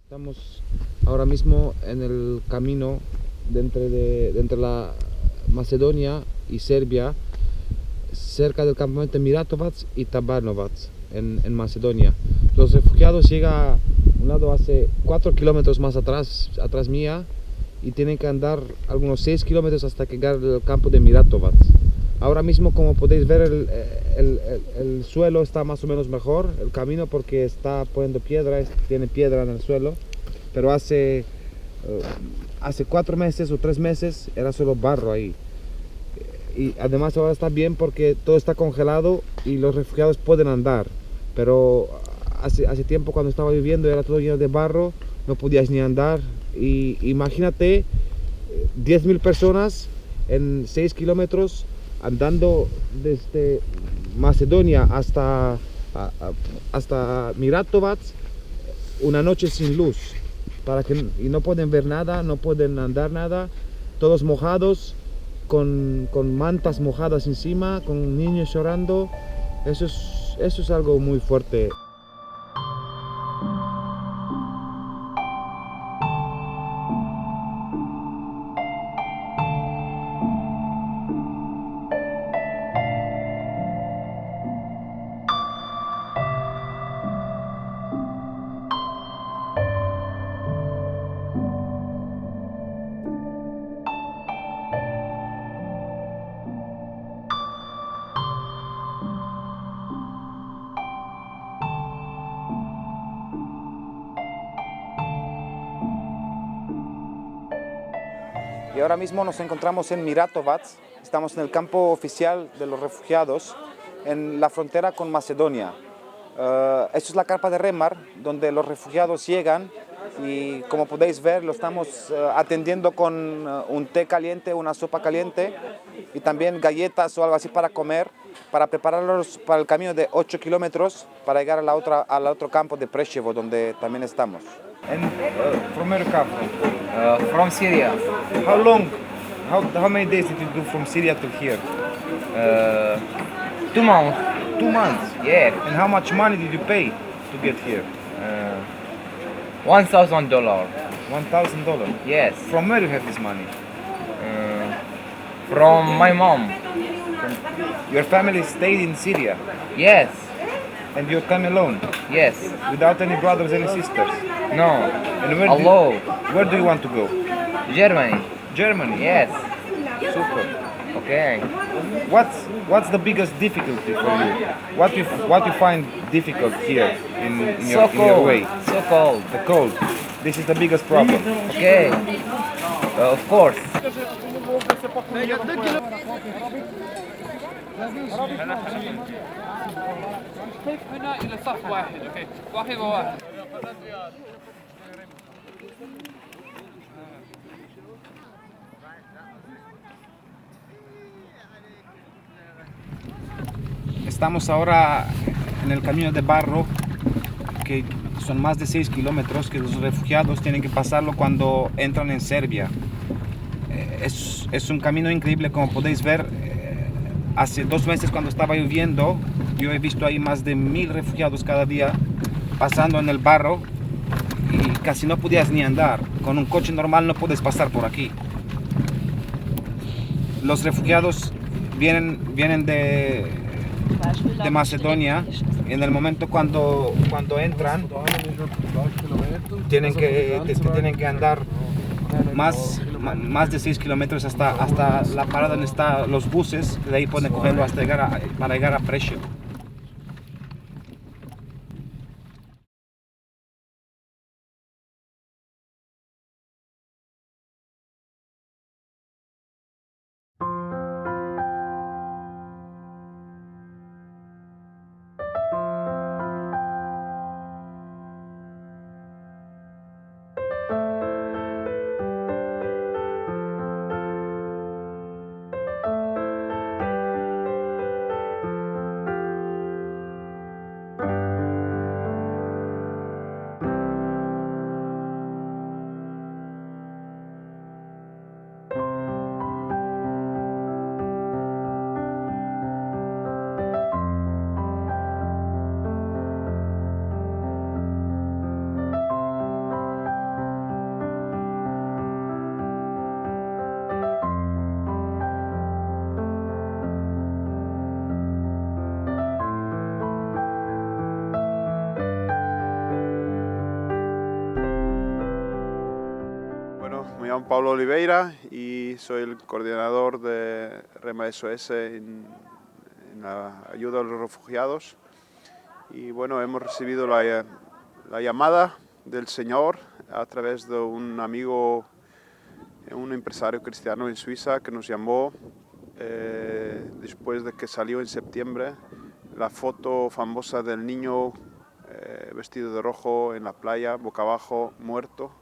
Estamos ahora mismo en el camino de entre la Macedonia y Serbia, cerca del campamento Miratovac y Tabanovac, en Macedonia. Los refugiados llegan a un lado hace 4 kilómetros más atrás mía, y tienen que andar algunos 6 kilómetros hasta llegar al campo de Miratovac. Ahora mismo, como podéis ver, el suelo está más o menos mejor, el camino, porque está poniendo piedra, tiene piedra en el suelo, pero hace 4 meses o 3 meses era solo barro ahí. Y además ahora está bien porque todo está congelado y los refugiados pueden andar, pero hace tiempo, cuando estaba viviendo, era todo lleno de barro, no podías ni andar. Y imagínate 10.000 personas en 6 kilómetros andando desde Macedonia hasta Miratovac, una noche sin luz, y no pueden ver nada, no pueden andar nada, todos mojados, con mantas mojadas encima, con niños llorando. Eso es algo muy fuerte. Y ahora mismo nos encontramos en Miratovac, estamos en el campo oficial de los refugiados, en la frontera con Macedonia. Esto es la carpa de Remar, donde los refugiados llegan, y como podéis ver, lo estamos atendiendo con un té caliente, una sopa caliente y también galletas o algo así para comer, para prepararlos para el camino de 8 kilómetros para llegar al otro campo de Preševo, donde también estamos. From where you come from? From Syria. How long? How many days did you do from Syria to here? 2 months. 2 months. Yeah. And how much money did you pay to get here? $1,000. $1,000. Yes. From where you have this money? From my mom. Your family stayed in Syria, Yes. and you come alone, Yes. without any brothers and sisters. No. And where do you want to go? Germany. Germany. Yes. Super. Okay. What's the biggest difficulty for you? What you find difficult here in So your cold. way? So cold. The cold. This is the biggest problem. Okay. Of course. كيف هنا إلى صف واحد أوكي واحد وواحد Estamos ahora en el camino de barro, que son más de 6 kilómetros, que los refugiados tienen que pasarlo cuando entran en Serbia. Es un camino increíble, como podéis ver. Hace 2 meses, cuando estaba lloviendo, yo he visto ahí más de 1.000 refugiados cada día pasando en el barro, y casi no podías ni andar. Con un coche normal no puedes pasar por aquí. Los refugiados vienen de Macedonia. En el momento cuando entran, tienen que andar más de 6 kilómetros hasta la parada donde están los buses. De ahí pueden cogerlo para llegar a Preševo. llamo Pablo Oliveira y soy el coordinador de Rema SOS en la ayuda a los refugiados. Y bueno, hemos recibido la llamada del Señor a través de un amigo, un empresario cristiano en Suiza que nos llamó después de que salió en septiembre la foto famosa del niño vestido de rojo en la playa, boca abajo, muerto.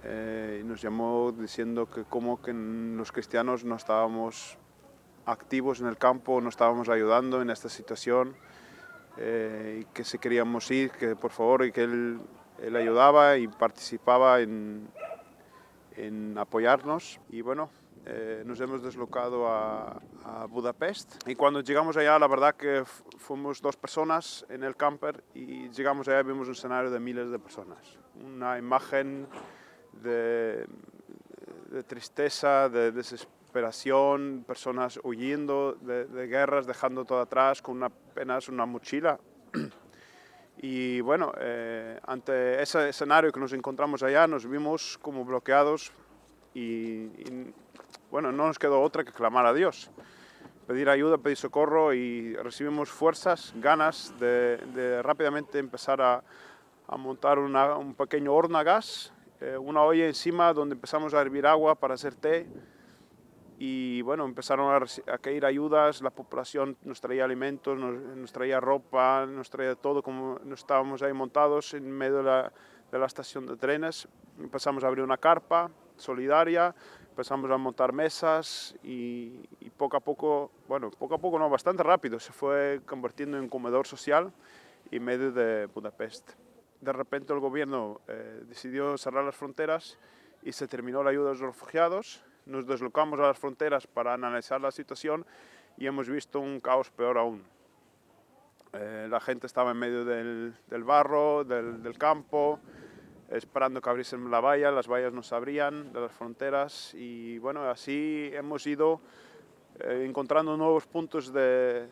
Y nos llamó diciendo que como que los cristianos no estábamos activos en el campo, no estábamos ayudando en esta situación, y que si queríamos ir, que por favor, y que él ayudaba y participaba en apoyarnos. Y bueno, nos hemos deslocado a Budapest, y cuando llegamos allá, la verdad que fuimos 2 personas en el camper, y llegamos allá y vimos un escenario de miles de personas, una imagen de tristeza, de desesperación, personas huyendo de guerras, dejando todo atrás con apenas una mochila. Y bueno, ante ese escenario que nos encontramos allá, nos vimos como bloqueados y bueno, no nos quedó otra que clamar a Dios, pedir ayuda, pedir socorro, y recibimos fuerzas, ganas de rápidamente empezar a montar un pequeño horno a gas, una olla encima donde empezamos a hervir agua para hacer té. Y bueno, empezaron a caer ayudas, la población nos traía alimentos, nos traía ropa, nos traía todo, como estábamos ahí montados en medio de la estación de trenes. Empezamos a abrir una carpa solidaria, empezamos a montar mesas y poco a poco, bueno, poco a poco no, bastante rápido, se fue convirtiendo en un comedor social en medio de Budapest. De repente el gobierno decidió cerrar las fronteras y se terminó la ayuda a los refugiados. Nos deslocamos a las fronteras para analizar la situación y hemos visto un caos peor aún. La gente estaba en medio del barro, del campo, esperando que abriesen la valla. Las vallas no se abrían de las fronteras, y bueno, así hemos ido encontrando nuevos puntos de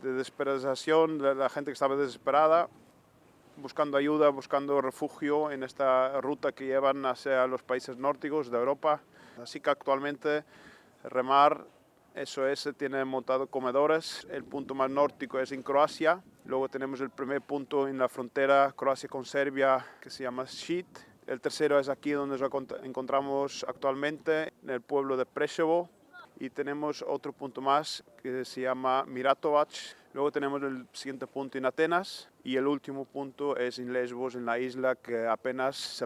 desesperación de la gente que estaba desesperada, buscando ayuda, buscando refugio en esta ruta que llevan hacia los países nórdicos de Europa. Así que actualmente Remar SOS tiene montado comedores. El punto más nórdico es en Croacia. Luego tenemos el primer punto en la frontera Croacia con Serbia, que se llama Šid. El tercero es aquí donde nos encontramos actualmente, en el pueblo de Preševo. Y tenemos otro punto más que se llama Miratovac. Luego tenemos el siguiente punto en Atenas, y el último punto es en Lesbos, en la isla que apenas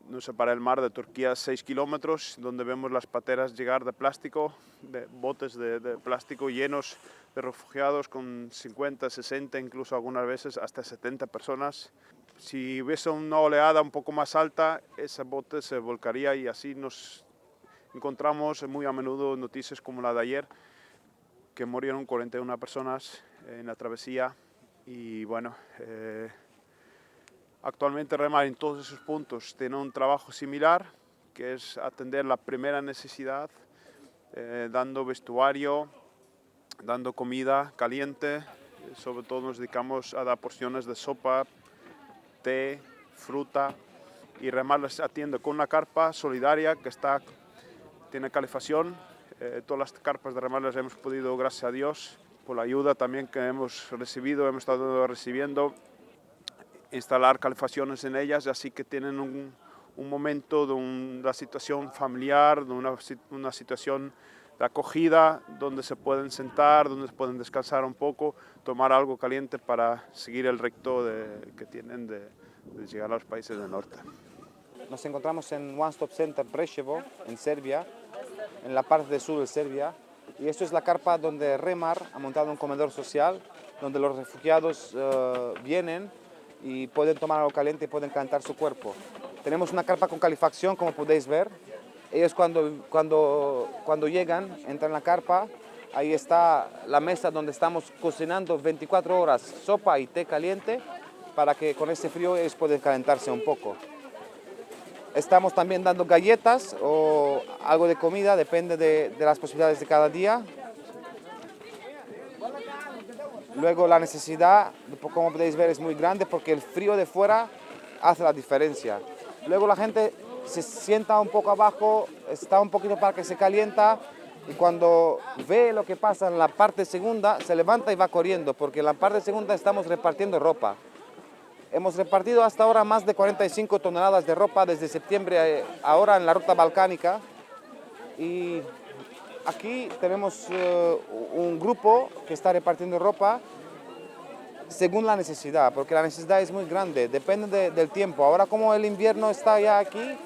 nos separa el mar de Turquía 6 kilómetros, donde vemos las pateras llegar de plástico, de botes de plástico llenos de refugiados con 50, 60, incluso algunas veces hasta 70 personas. Si hubiese una oleada un poco más alta, ese bote se volcaría, y así nos encontramos muy a menudo noticias como la de ayer, que murieron 41 personas en la travesía. Y bueno, actualmente Remar en todos esos puntos tiene un trabajo similar, que es atender la primera necesidad, dando vestuario, dando comida caliente. Sobre todo nos dedicamos a dar porciones de sopa, té, fruta, y Remar les atiende con una carpa solidaria que tiene calefacción. Todas las carpas de Remar las hemos podido, gracias a Dios, por la ayuda también que hemos recibido, hemos estado recibiendo, instalar calefacciones en ellas, así que tienen un momento de una situación familiar, de una situación de acogida, donde se pueden sentar, donde se pueden descansar un poco, tomar algo caliente para seguir el recto que tienen de llegar a los países del norte. Nos encontramos en One Stop Center Preševo, en Serbia, en la parte sur de Serbia, y esto es la carpa donde Remar ha montado un comedor social, donde los refugiados vienen y pueden tomar algo caliente y pueden calentar su cuerpo. Tenemos una carpa con calefacción, como podéis ver. Ellos cuando llegan, entran en la carpa, ahí está la mesa donde estamos cocinando 24 horas sopa y té caliente, para que con este frío ellos puedan calentarse un poco. Estamos también dando galletas o algo de comida, depende de las posibilidades de cada día. Luego la necesidad, como podéis ver, es muy grande porque el frío de fuera hace la diferencia. Luego la gente se sienta un poco abajo, está un poquito para que se calienta y cuando ve lo que pasa en la parte segunda se levanta y va corriendo porque en la parte segunda estamos repartiendo ropa. Hemos repartido hasta ahora más de 45 toneladas de ropa desde septiembre ahora en la ruta balcánica y aquí tenemos un grupo que está repartiendo ropa según la necesidad, porque la necesidad es muy grande, depende del tiempo. Ahora como el invierno está ya aquí,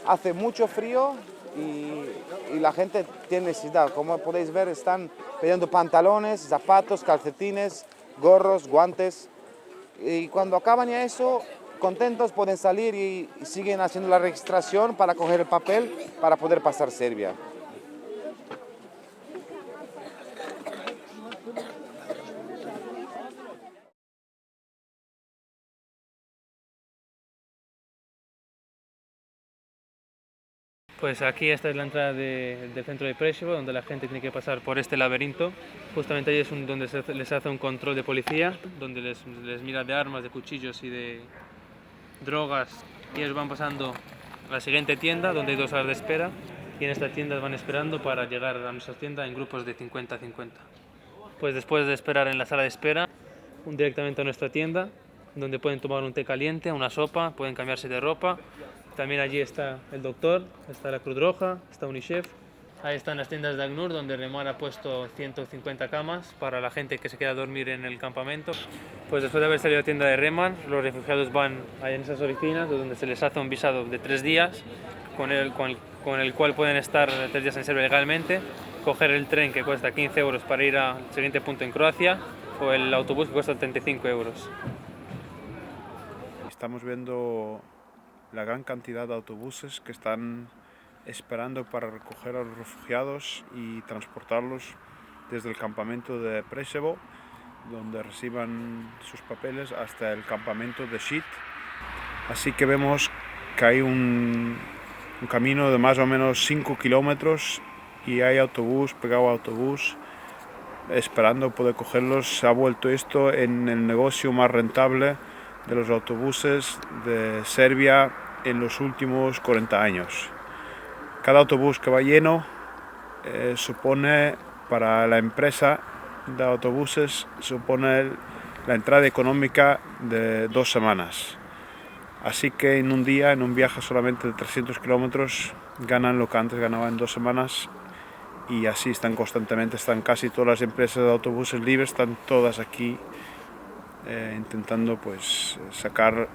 hace mucho frío y la gente tiene necesidad. Como podéis ver, están pidiendo pantalones, zapatos, calcetines, gorros, guantes. Y cuando acaban ya eso, contentos pueden salir y siguen haciendo la registración para coger el papel para poder pasar Serbia. Pues aquí esta es la entrada del centro de Preševo, donde la gente tiene que pasar por este laberinto. Justamente ahí es donde les hace un control de policía, donde les mira de armas, de cuchillos y de drogas. Y ellos van pasando a la siguiente tienda, donde hay 2 horas de espera. Y en esta tienda van esperando para llegar a nuestra tienda en grupos de 50 a 50. Pues después de esperar en la sala de espera, directamente a nuestra tienda, donde pueden tomar un té caliente, una sopa, pueden cambiarse de ropa. También allí está el doctor, está la Cruz Roja, está UNICEF. Ahí están las tiendas de ACNUR, donde Remar ha puesto 150 camas para la gente que se queda a dormir en el campamento. Pues después de haber salido a la tienda de Remar, los refugiados van ahí en esas oficinas, donde se les hace un visado de 3 días, con el cual pueden estar 3 días en Serbia legalmente, coger el tren que cuesta 15 euros para ir al siguiente punto en Croacia, o el autobús que cuesta 35 euros. Estamos viendo la gran cantidad de autobuses que están esperando para recoger a los refugiados y transportarlos desde el campamento de Preševo, donde reciban sus papeles, hasta el campamento de Šid. Así que vemos que hay un camino de más o menos 5 kilómetros y hay autobús pegado a autobús esperando poder cogerlos. Se ha vuelto esto en el negocio más rentable de los autobuses de Serbia en los últimos 40 años. Cada autobús que va lleno supone para la empresa de autobuses supone la entrada económica de 2 semanas. Así que en un día, en un viaje solamente de 300 kilómetros, ganan lo que antes ganaban en 2 semanas y así están constantemente, están casi todas las empresas de autobuses libres, están todas aquí intentando pues sacar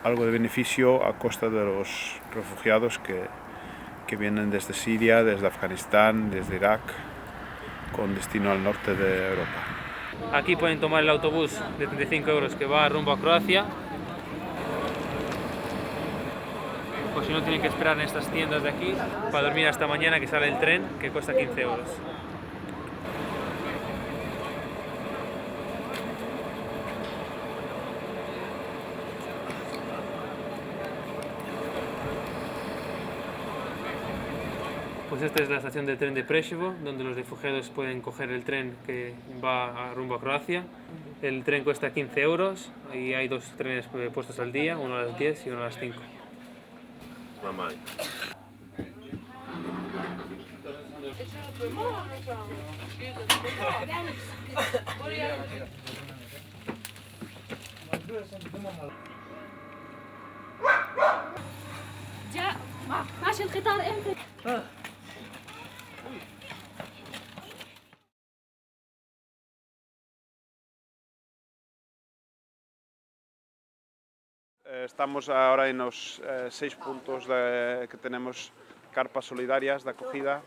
algo de beneficio a costa de los refugiados que vienen desde Siria, desde Afganistán, desde Irak, con destino al norte de Europa. Aquí pueden tomar el autobús de 35 euros que va rumbo a Croacia. O si no, tienen que esperar en estas tiendas de aquí para dormir hasta mañana, que sale el tren, que cuesta 15 euros. Pues esta es la estación del tren de Preševo, donde los refugiados pueden coger el tren que va rumbo a Croacia. El tren cuesta 15 euros y hay 2 trenes puestos al día, uno a las 10 y uno a las 5. جاء ماشي القطار امتى؟ Estamos ahora en los 6 puntos que tenemos carpas solidarias de acogida.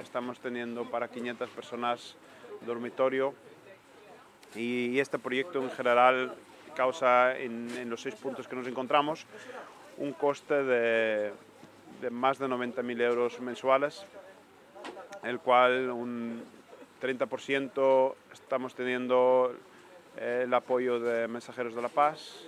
Estamos teniendo para 500 personas dormitorio y este proyecto en general causa en los 6 puntos que nos encontramos un coste de más de 90.000 euros mensuales, el cual un 30% estamos teniendo el apoyo de Mensajeros de la Paz,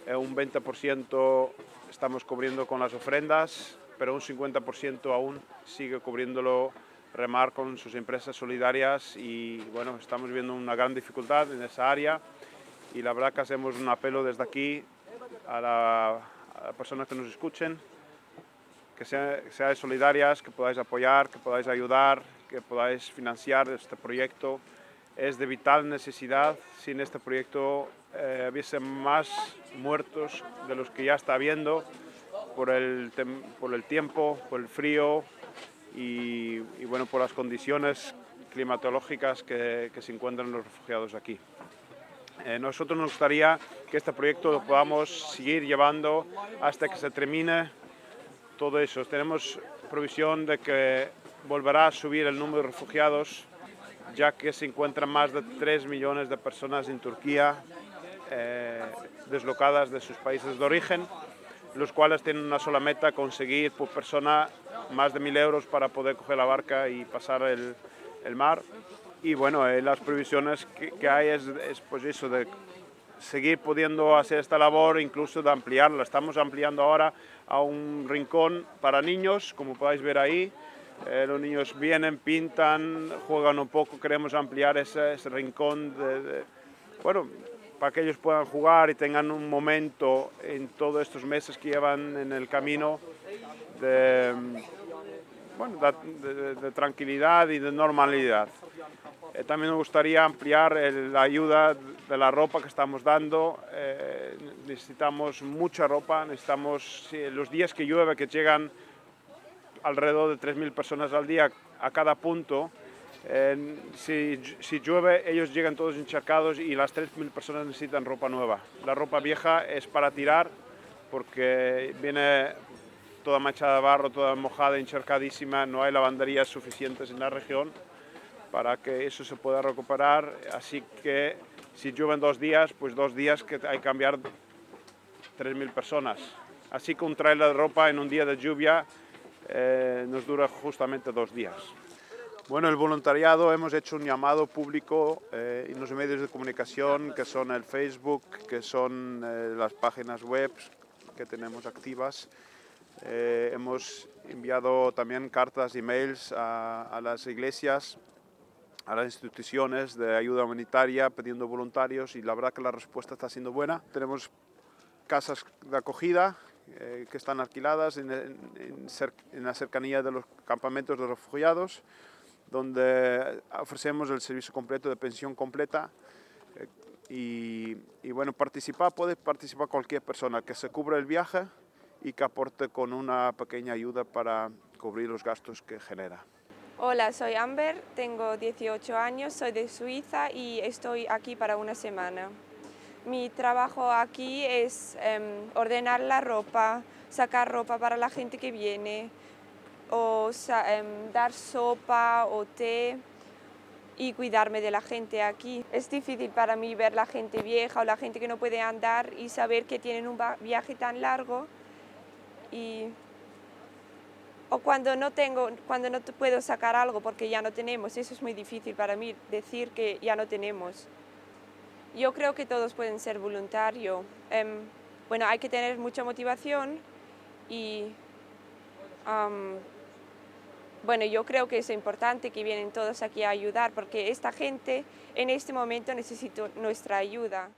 un 20% estamos cubriendo con las ofrendas, pero un 50% aún sigue cubriéndolo Remar con sus empresas solidarias y bueno, estamos viendo una gran dificultad en esa área y la verdad que hacemos un apelo desde aquí a las personas que nos escuchen que seáis solidarias, que podáis apoyar, que podáis ayudar, que podáis financiar este proyecto. Es de vital necesidad. Sin este proyecto hubiese más muertos de los que ya está habiendo por el tiempo, por el frío y bueno, por las condiciones climatológicas que se encuentran los refugiados aquí. Nosotros nos gustaría que este proyecto lo podamos seguir llevando hasta que se termine todo eso. Tenemos previsión de que volverá a subir el número de refugiados, ya que se encuentran más de 3 millones de personas en Turquía deslocadas de sus países de origen, los cuales tienen una sola meta: conseguir por persona más de 1.000 euros para poder coger la barca y pasar el mar. Y bueno, las previsiones que hay es pues eso, de seguir pudiendo hacer esta labor, incluso de ampliarla. Estamos ampliando ahora a un rincón para niños, como podéis ver ahí. Los niños vienen, pintan, juegan un poco. Queremos ampliar ese rincón bueno, para que ellos puedan jugar y tengan un momento en todos estos meses que llevan en el camino de tranquilidad y de normalidad. También nos gustaría ampliar la ayuda de la ropa que estamos dando. Necesitamos mucha ropa, necesitamos los días que llueve, que llegan alrededor de 3.000 personas al día a cada punto. Si llueve, ellos llegan todos encharcados y las 3.000 personas necesitan ropa nueva. La ropa vieja es para tirar porque viene toda manchada de barro, toda mojada, encharcadísima. No hay lavanderías suficientes en la región para que eso se pueda recuperar. Así que si llueven 2 días, pues 2 días que hay que cambiar 3.000 personas. Así que un trailer de ropa en un día de lluvia nos dura justamente 2 días. Bueno, el voluntariado, hemos hecho un llamado público en los medios de comunicación, que son el Facebook, que son las páginas web que tenemos activas. Hemos enviado también cartas y mails a las iglesias, a las instituciones de ayuda humanitaria pidiendo voluntarios, y la verdad que la respuesta está siendo buena. Tenemos casas de acogida que están alquiladas en la cercanía de los campamentos de refugiados, donde ofrecemos el servicio completo de pensión completa. Y bueno, puede participar cualquier persona que se cubra el viaje y que aporte con una pequeña ayuda para cubrir los gastos que genera. Hola, soy Amber, tengo 18 años, soy de Suiza y estoy aquí para una semana. Mi trabajo aquí es ordenar la ropa, sacar ropa para la gente que viene, o dar sopa o té y cuidarme de la gente aquí. Es difícil para mí ver la gente vieja o la gente que no puede andar y saber que tienen un viaje tan largo. O cuando no puedo sacar algo porque ya no tenemos, eso es muy difícil para mí, decir que ya no tenemos. Yo creo que todos pueden ser voluntarios. Bueno, hay que tener mucha motivación y bueno, yo creo que es importante que vienen todos aquí a ayudar porque esta gente en este momento necesita nuestra ayuda.